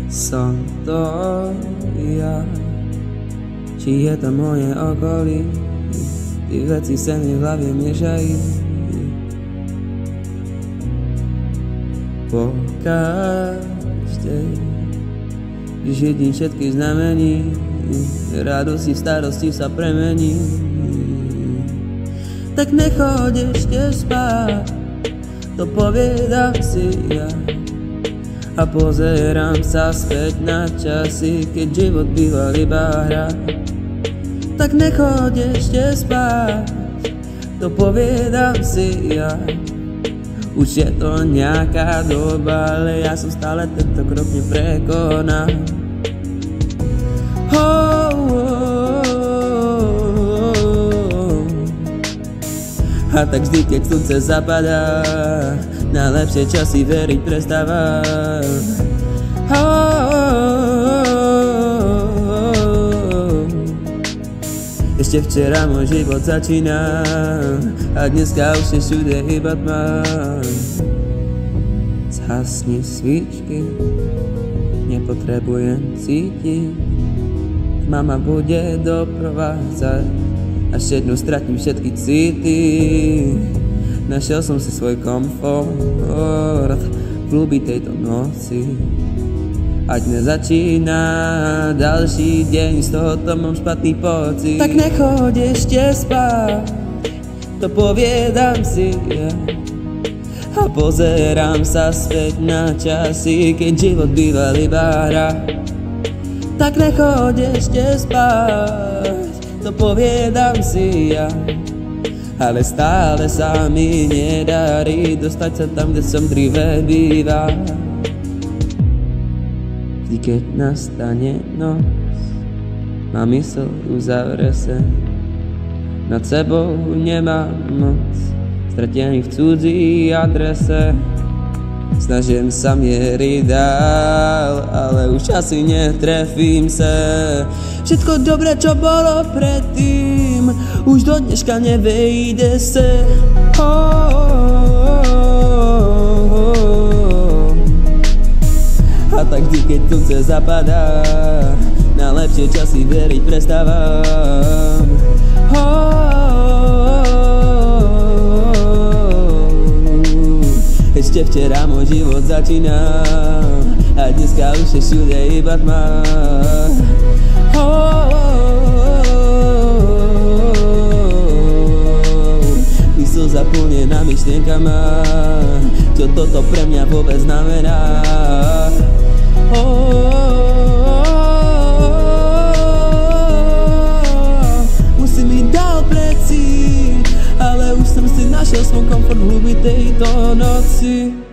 Som to ja, či je to moje okolí, ty veci sa mi v hlave miešajú. Po každej, když jedním všetky znamení, radosti v starosti sa premení. Tak nechoď ešte spať, to povedám si ja. A pozerám sa späť na časy, keď život býval iba hra. Tak nechoď ešte spať, to povedám si ja. Už je to nejaká doba, ale ja som stále tento krok neprekonal. A tak vždy, keď slnce zapadá, najlepšie časy veriť prestávam. Ešte včera môj život začína a dneska už je všude iba tma. Zhasni svíčky, nepotrebujem cítiť, mama bude doprovádzať, až jednou stratím všetky city. Našiel som si svoj komfort v kľubi tejto noci. Ať nezačína ďalší deň, z tohoto mám špatný pocit. Tak nechoď ešte spať, to povedám si ja. A pozerám sa späť na časy, keď život býval iba hra. Tak nechoď ešte spať, to povedám si ja. Ale stále sa mi nedarí dostať sa tam, kde som drive býval. Vždy keď nastane noc, má mysl uzavre sa. Nad sebou nemám moc, stratený v cudzí adrese. Snažím sa mieriť dál, ale už asi netrefím sa. Všetko dobré, čo bolo predtým, už do dneška nevejde sa. A tak vždy, keď slnce zapadá, najlepšie časy veriť prestávam. Ešte včera môj život začína a dneska už je všude iba tma. Mysl zaplnená myšlienkama, čo toto pre mňa vôbec znamená. Musím ísť dál preci, ale už som si našiel svoj komfort v hlubi tejto noci.